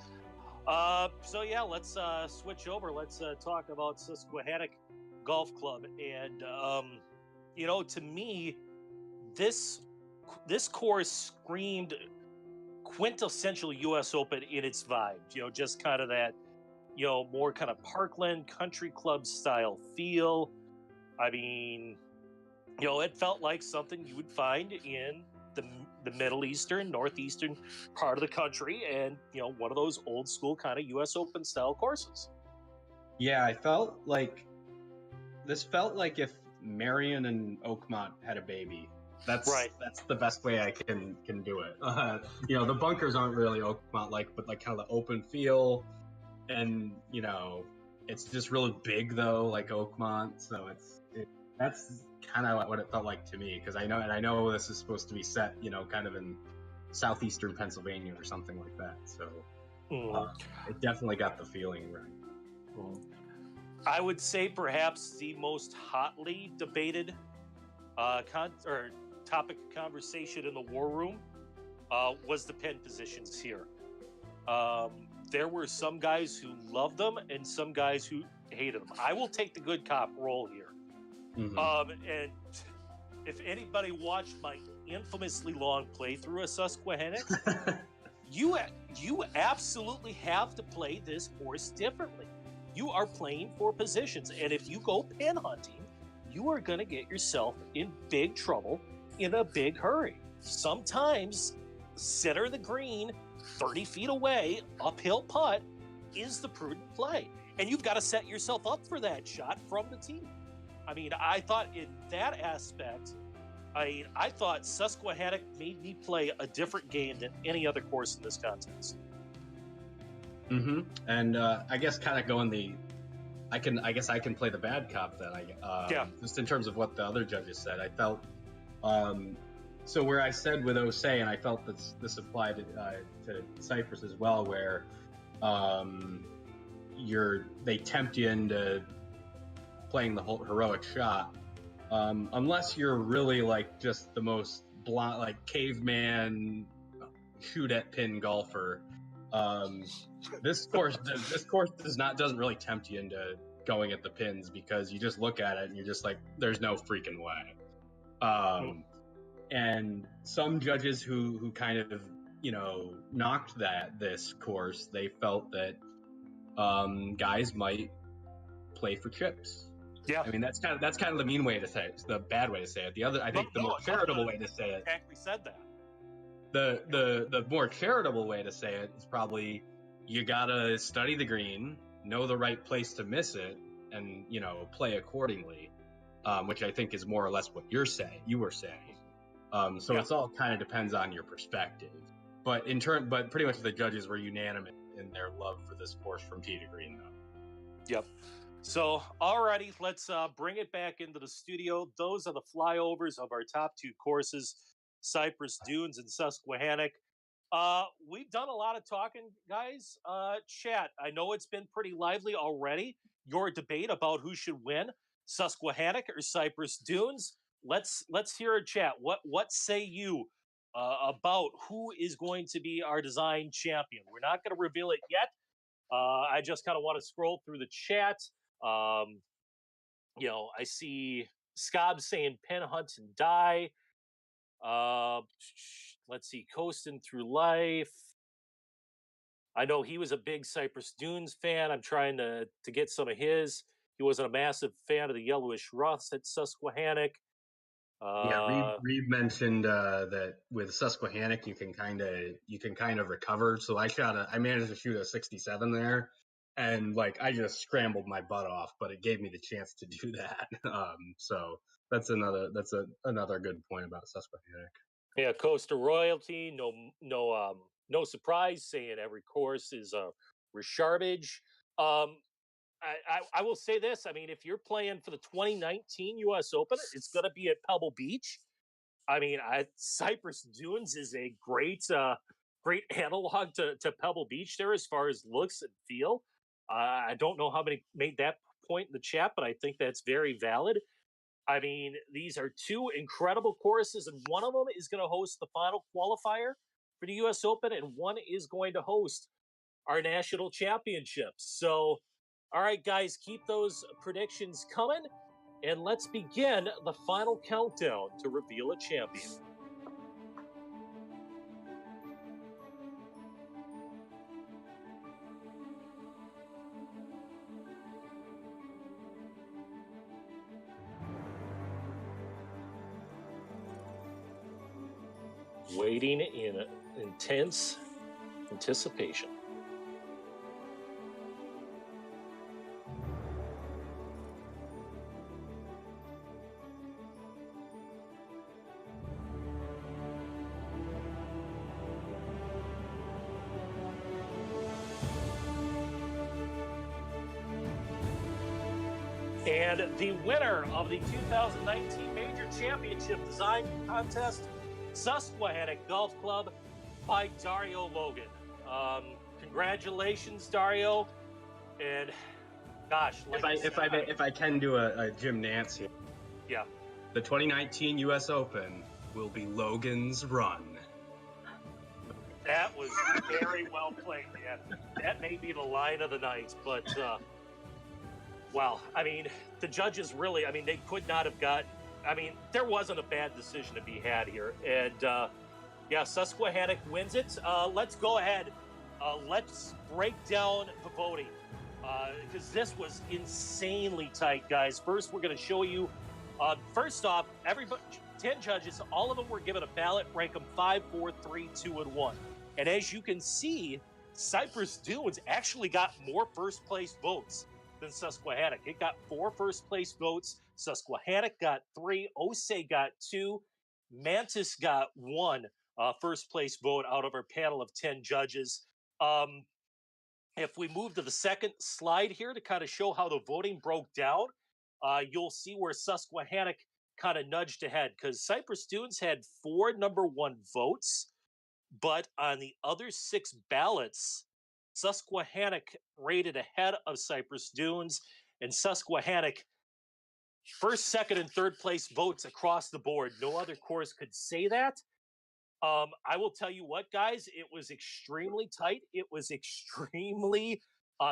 So yeah, let's switch over. Let's talk about Susquehannock Golf Club. And to me, this course screamed quintessential U.S. Open in its vibe. Just kind of that, more kind of Parkland Country Club style feel. It felt like something you would find in the Middle Eastern, Northeastern part of the country, and one of those old school kind of U.S. Open style courses. Yeah, I felt like this felt like if Marion and Oakmont had a baby. That's right. That's the best way I can do it. The bunkers aren't really Oakmont like, but like kind of the open feel, and it's just really big though, like Oakmont. So that's kind of what it felt like to me, because I know this is supposed to be set, kind of in southeastern Pennsylvania or something like that. So it definitely got the feeling right. I would say perhaps the most hotly debated topic of conversation in the war room was the pin positions here. There were some guys who loved them and some guys who hated them. I will take the good cop role here. Mm-hmm. And if anybody watched my infamously long playthrough of Susquehannock, you absolutely have to play this course differently. you are playing for positions. And if you go pin hunting, you are going to get yourself in big trouble in a big hurry. Sometimes center of the green, 30 feet away, uphill putt is the prudent play. And you've got to set yourself up for that shot from the tee. I mean, I thought in that aspect, I thought Susquehannock made me play a different game than any other course in this contest. Mm-hmm. And I guess kind of going I guess I can play the bad cop then. Just in terms of what the other judges said, I felt so where I said with Osei, and I felt that this applied to Cypress as well, where they tempt you into playing the whole heroic shot, unless you're really like just the most blind, like caveman shoot at pin golfer. This course doesn't really tempt you into going at the pins, because you just look at it and you're just like, there's no freaking way. And some judges who kind of knocked this course, they felt that guys might play for chips. Yeah, I mean that's kind of the mean way to say it. It's the bad way to say it. The other, I think, the more charitable way to say it. Exactly said that. The more charitable way to say it is probably, you gotta study the green, know the right place to miss it, and play accordingly, which I think is more or less what you were saying. It's all kind of depends on your perspective. But pretty much the judges were unanimous in their love for this course from tee to green, though. Yep. So, alrighty, let's bring it back into the studio. Those are the flyovers of our top two courses, Cypress Dunes and Susquehannock. We've done a lot of talking, guys. Chat, I know it's been pretty lively already. Your debate about who should win, Susquehannock or Cypress Dunes. Let's hear a chat. What say you about who is going to be our design champion? We're not going to reveal it yet. I just kind of want to scroll through the chat. I see Scob saying pen hunt and die. Let's see, coasting through life. I know he was a big Cypress Dunes fan. I'm trying to get some of his. He wasn't a massive fan of the yellowish roughs at Susquehannock. Reed mentioned that with Susquehannock you can kind of recover. So I managed to shoot a 67 there, and I just scrambled my butt off, but it gave me the chance to do that. So that's another good point about Susquehannock. Yeah, Costa Royalty, no surprise, saying every course is a resharbage. I will say this. I mean, if you're playing for the 2019 U.S. Open, it's going to be at Pebble Beach. I mean, Cypress Dunes is a great analog to Pebble Beach there as far as looks and feel. I don't know how many made that point in the chat, but I think that's very valid. I mean, these are two incredible courses, and one of them is going to host the final qualifier for the U.S. Open, and one is going to host our national championships. So, all right, guys, keep those predictions coming, and let's begin the final countdown to reveal a champion. Waiting in intense anticipation. And the winner of the 2019 Major Championship Design Contest, Susquehannock Golf Club, by Dario Logan. Congratulations, Dario. And gosh, if I can do a Jim Nance here. Yeah. The 2019 U.S. Open will be Logan's run. That was very well played, man. That may be the line of the night, but wow. I mean, the judges really, they could not have got. There wasn't a bad decision to be had here. And, Susquehannock wins it. Let's go ahead. Let's break down the voting. because this was insanely tight, guys. First, we're going to show you. First off, everybody, 10 judges, all of them were given a ballot, rank them 5, 4, 3, 2, and 1. And as you can see, Cypress Dunes actually got more first place votes than Susquehannock. It got 4 first place votes. Susquehannock got 3. Osage got 2. Mantis got 1 first place vote out of our panel of 10 judges. If we move to the second slide here to kind of show how the voting broke down, you'll see where Susquehannock kind of nudged ahead because Cypress Dunes had 4 number 1 votes, but on the other 6 ballots, Susquehannock rated ahead of Cypress Dunes, and Susquehannock first, second, and third place votes across the board. No other course could say that. I will tell you what, guys, it was extremely tight. It was extremely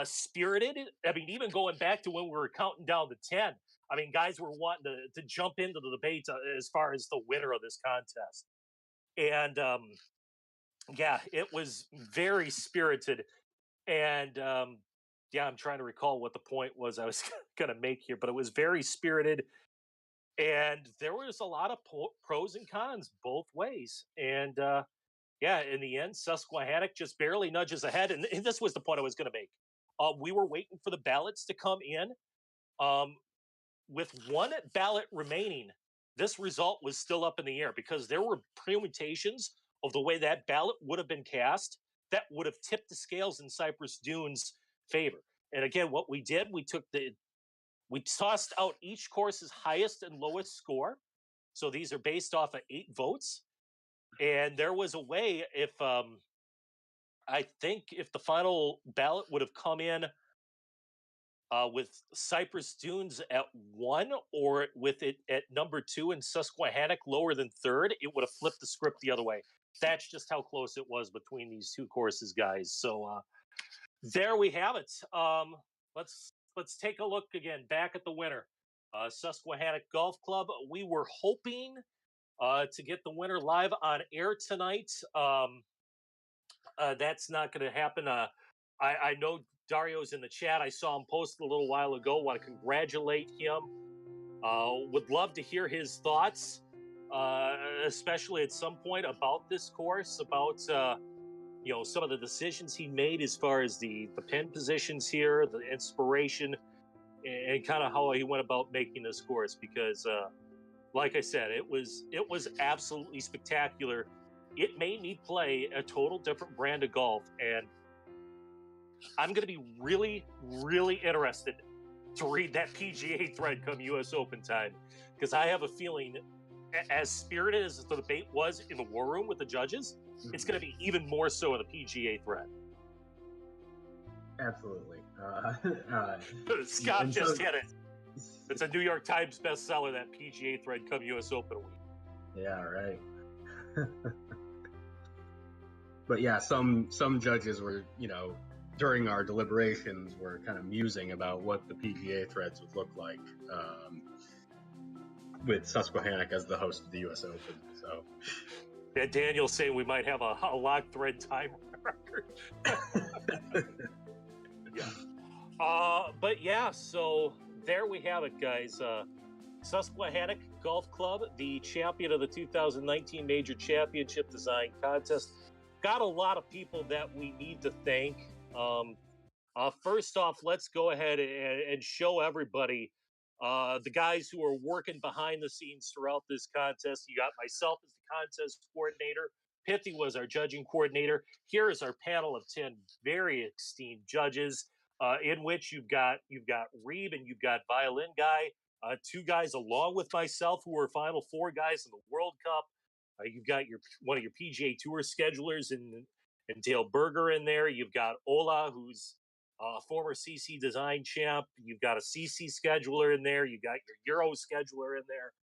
spirited. I mean, even going back to when we were counting down to 10, I mean, guys were wanting to jump into the debate as far as the winner of this contest. And yeah, it was very spirited. And yeah, I'm trying to recall what the point was I was going to make here, but it was very spirited. And there was a lot of pros and cons both ways. And yeah, in the end, Susquehannock just barely nudges ahead. And this was the point I was going to make. We were waiting for the ballots to come in. With 1 ballot remaining, this result was still up in the air because there were permutations of the way that ballot would have been cast that would have tipped the scales in Cypress Dunes' favor. And again, what we did, we tossed out each course's highest and lowest score. So these are based off of 8 votes. And there was a way if I think if the final ballot would have come in with Cypress Dunes at 1 or with it at number 2 and Susquehannock lower than 3rd, it would have flipped the script the other way. That's just how close it was between these 2 courses, guys. So there we have it. Let's take a look again back at the winner, Susquehannock Golf Club. We were hoping to get the winner live on air tonight. That's not going to happen. I know Dario's in the chat. I saw him post a little while ago. Want to congratulate him. Would love to hear his thoughts, especially at some point about this course, about you know, some of the decisions he made as far as the pin positions here, the inspiration, and kind of how he went about making this course. Because, like I said, it was absolutely spectacular. It made me play a total different brand of golf, and I'm going to be really, really interested to read that PGA thread come U.S. Open time, because I have a feeling, as spirited as the debate was in the war room with the judges, it's going to be even more so in the PGA thread. Absolutely. Scott just hit it. It's a New York Times bestseller, that PGA thread come U.S. Open week. Yeah, right. But yeah, some judges were, you know, during our deliberations, were kind of musing about what the PGA threads would look like with Susquehannock as the host of the U.S. Open. So, yeah, Daniel's saying we might have a lock thread time record. Yeah. But yeah, so there we have it, guys. Susquehannock Golf Club, the champion of the 2019 Major Championship Design Contest. Got a lot of people that we need to thank. First off, let's go ahead and show everybody the guys who are working behind the scenes throughout this contest. You got myself as the contest coordinator. Pithy was our judging coordinator. Here is our panel of 10 very esteemed judges, in which you've got Reeb and you've got Violin Guy, 2 guys along with myself who were Final Four guys in the World Cup. You've got one of your PGA Tour schedulers and Dale Berger in there. You've got Ola, who's a former CC design champ. You've got a CC scheduler in there. You've got your Euro scheduler in there.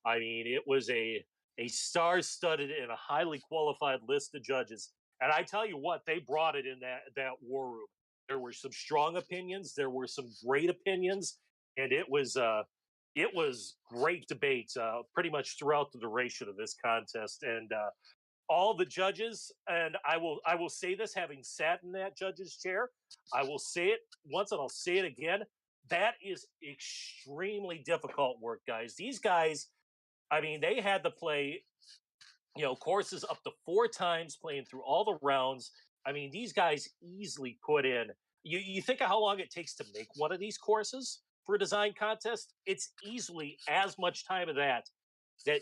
I mean, it was a star-studded and a highly qualified list of judges. And I tell you what, they brought it in that war room. There were some strong opinions. There were some great opinions. And it was great debate pretty much throughout the duration of this contest. And all the judges, and I will say this, having sat in that judge's chair, I will say it once and I'll say it again. That is extremely difficult work, guys. These guys, I mean, they had to play, courses up to 4 times, playing through all the rounds. I mean, these guys easily put in. You think of how long it takes to make one of these courses for a design contest? It's easily as much time of that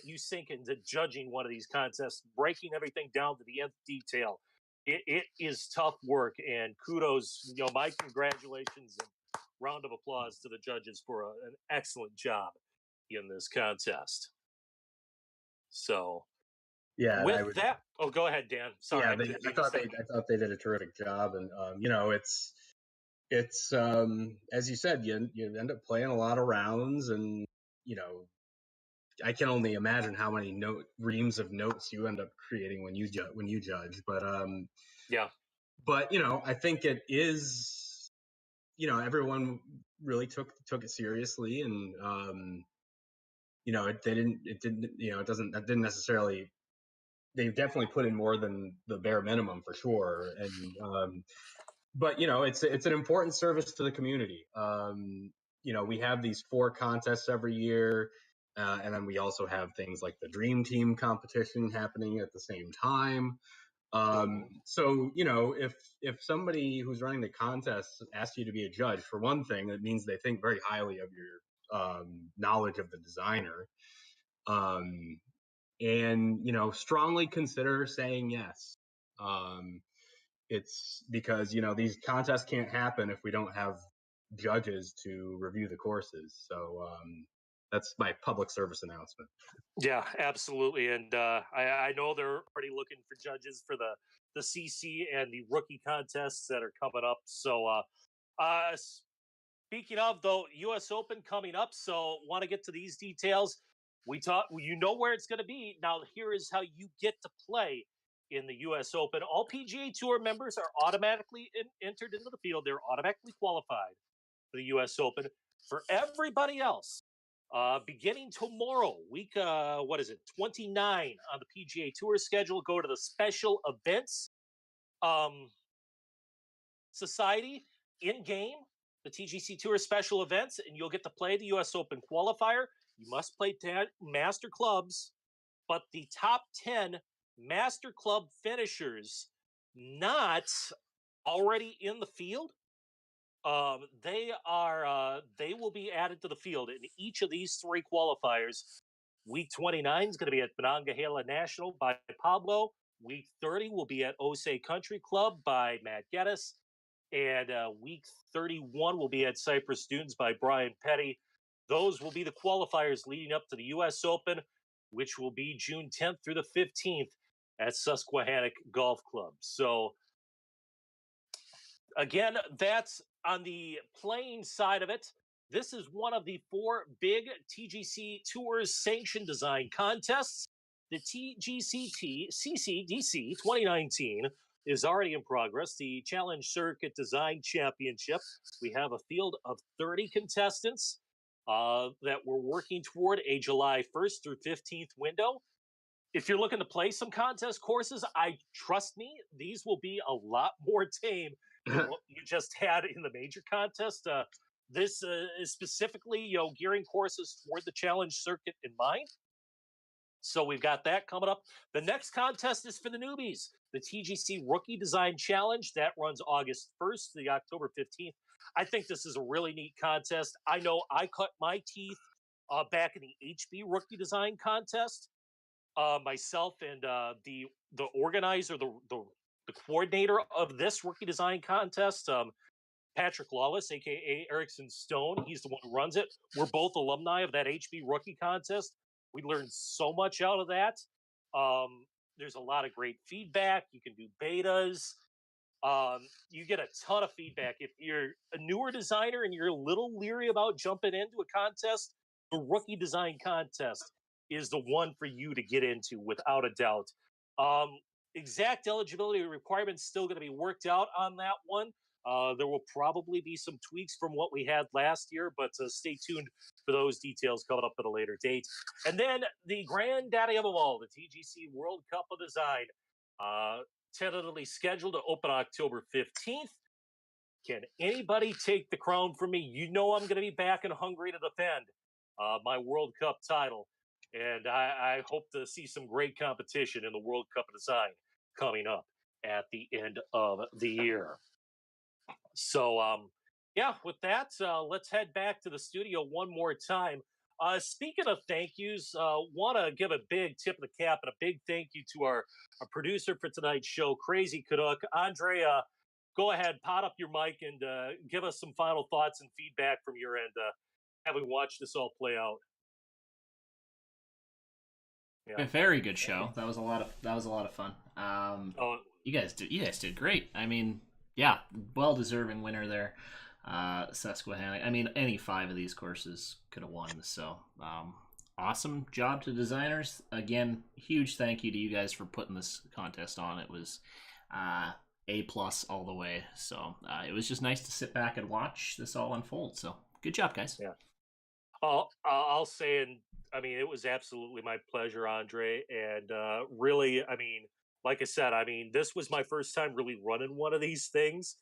you sink into judging one of these contests, breaking everything down to the nth detail. It is tough work, and kudos, my congratulations and round of applause to the judges for an excellent job in this contest. So, yeah, with that, go ahead, Dan. Sorry, yeah, I thought they did a terrific job, and it's as you said, you end up playing a lot of rounds, and I can only imagine how many reams of notes you end up creating when you judge. But yeah, but I think it is, everyone really took it seriously, and that didn't necessarily. They definitely put in more than the bare minimum for sure, and but it's an important service to the community. We have these 4 contests every year, and then we also have things like the Dream Team competition happening at the same time. So if somebody who's running the contest asks you to be a judge, for one thing, that means they think very highly of your knowledge of the designer, and strongly consider saying yes. It's because these contests can't happen if we don't have judges to review the courses. So that's my public service announcement. Yeah, absolutely. And I know they're already looking for judges for the CC and the rookie contests that are coming up. So speaking of, though, U.S. Open coming up, so want to get to these details. You know where it's going to be. Now, here is how you get to play in the U.S. Open. All PGA Tour members are automatically entered into the field. They're automatically qualified for the U.S. Open. For everybody else, beginning tomorrow, week 29 on the PGA Tour schedule, go to the special events society in game, the TGC Tour special events, and you'll get to play the U.S. Open qualifier. You must play master clubs, but the top 10 master club finishers not already in the field, they will be added to the field in each of these 3 qualifiers. Week 29 is going to be at Monongahela National by Pablo. Week 30 will be at Osage Country Club by Matt Geddes. And week 31 will be at Cypress Dunes by Brian Petty. Those will be the qualifiers leading up to the U.S. Open, which will be June 10th through the 15th at Susquehannock Golf Club. So, again, that's on the playing side of it. This is one of the 4 big TGC Tours sanctioned design contests. The TGCTCCDC 2019 is already in progress. The Challenge Circuit Design Championship. We have a field of 30 contestants that we're working toward a July 1st through 15th window. If you're looking to play some contest courses, trust me, these will be a lot more tame than what you just had in the major contest. This is specifically, gearing courses toward the Challenge Circuit in mind. So we've got that coming up. The next contest is for the newbies, the TGC Rookie Design Challenge. That runs August 1st to the October 15th. I think this is a really neat contest. I know I cut my teeth back in the HB Rookie Design Contest. Myself and the organizer, the coordinator of this Rookie Design Contest, Patrick Lawless, aka Erickson Stone, he's the one who runs it. We're both alumni of that HB Rookie Contest. We learned so much out of that. There's a lot of great feedback. You can do betas. You get a ton of feedback. If you're a newer designer and you're a little leery about jumping into a contest, the Rookie Design Contest is the one for you to get into without a doubt. Exact eligibility requirements still going to be worked out on that one. There will probably be some tweaks from what we had last year, but stay tuned for those details coming up at a later date. And then the granddaddy of them all, the TGC World Cup of Design, tentatively scheduled to open October 15th. Can anybody take the crown from me? You know I'm going to be back and hungry to defend my World Cup title. And I hope to see some great competition in the World Cup of Design coming up at the end of the year. So, yeah, with that, let's head back to the studio one more time. Speaking of thank yous, want to give a big tip of the cap and a big thank you to our producer for tonight's show, Crazy Canuck. Andre, go ahead, pot up your mic and give us some final thoughts and feedback from your end, having watched this all play out. Yeah. A very good show. That was a lot of fun. You guys did great. I mean, yeah, well deserving winner there. Susquehanna. I mean, any 5 of these courses could have won. So, awesome job to designers. Again, huge thank you to you guys for putting this contest on. It was A+ all the way. So it was just nice to sit back and watch this all unfold. So good job, guys. Yeah. I'll say, and I mean, it was absolutely my pleasure, Andre. And really, I mean, like I said, I mean, this was my first time really running one of these things.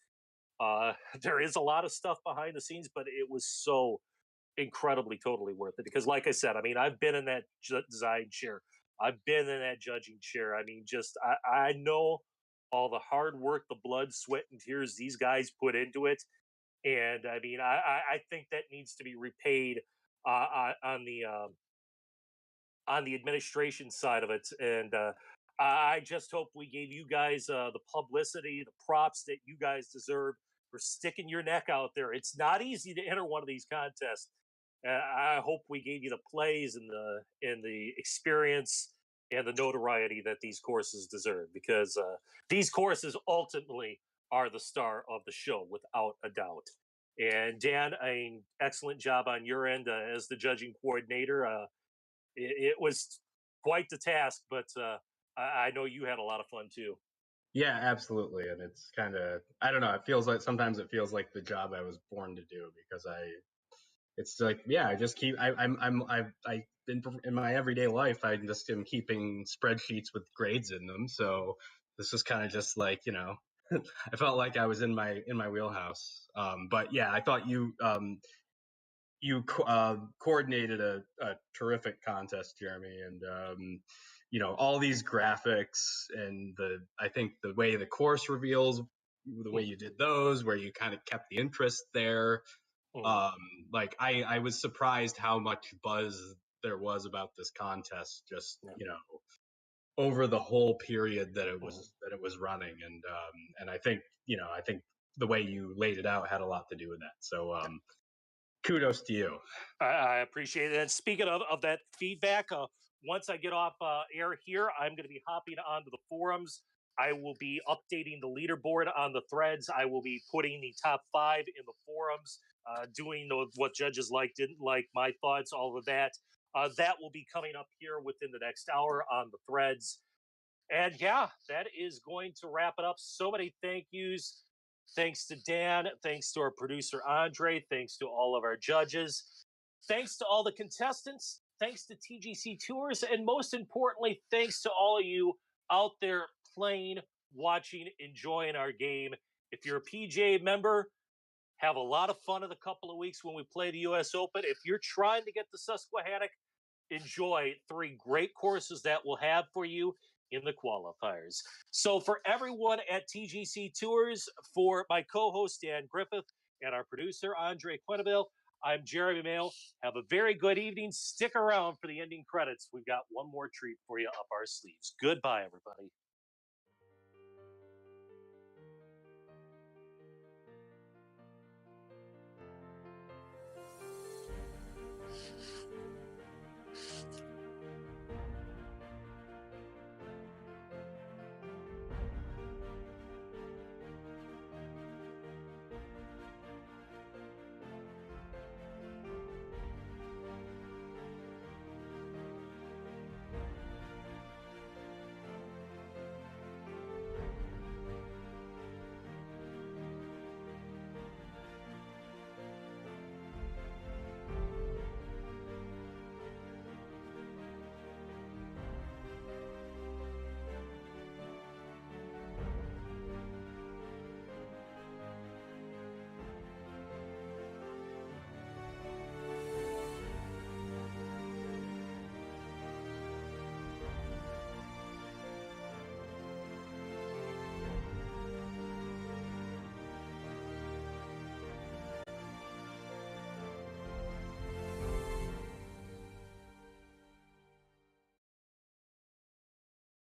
There is a lot of stuff behind the scenes, but it was so incredibly, totally worth it. Because, like I said, I mean, I've been in that design chair, I've been in that judging chair. I mean, just I know all the hard work, the blood, sweat, and tears these guys put into it, and I mean, I think that needs to be repaid on the administration side of it. And I just hope we gave you guys the publicity, the props that you guys deserve for sticking your neck out there. It's not easy to enter one of these contests. I hope we gave you the plays and the experience and the notoriety that these courses deserve, because these courses ultimately are the star of the show without a doubt. And Dan, an excellent job on your end as the judging coordinator. It was quite the task, but I know you had a lot of fun too. Yeah, absolutely. And it's kind of, I don't know, it feels like sometimes it feels like the job I was born to do, because it's like, yeah, I just keep, I've been in my everyday life, I just am keeping spreadsheets with grades in them. So this is kind of just like, you know, I felt like I was in my wheelhouse. But yeah, I thought you coordinated a terrific contest, Jeremy, and you know, all these graphics and I think the way the course reveals, the way you did those, where you kind of kept the interest there. Like I was surprised how much buzz there was about this contest, just, you know, over the whole period that it was running. And I think, you know, I think the way you laid it out had a lot to do with that. So kudos to you. I appreciate it. And speaking of that feedback, once I get off air here, I'm going to be hopping onto the forums. I will be updating the leaderboard on the threads. I will be putting the top 5 in the forums, doing what judges like, didn't like, my thoughts, all of that. That will be coming up here within the next hour on the threads. And yeah, that is going to wrap it up. So many thank yous. Thanks to Dan. Thanks to our producer, Andre. Thanks to all of our judges. Thanks to all the contestants. Thanks to TGCTours. And most importantly, thanks to all of you out there playing, watching, enjoying our game. If you're a PGA member, have a lot of fun in a couple of weeks when we play the U.S. Open. If you're trying to get the Susquehanna, enjoy 3 great courses that we'll have for you in the qualifiers. So for everyone at TGCTours, for my co-host Dan Griffith and our producer Andre Quenneville, I'm Jeremy Mail. Have a very good evening. Stick around for the ending credits. We've got one more treat for you up our sleeves. Goodbye, everybody.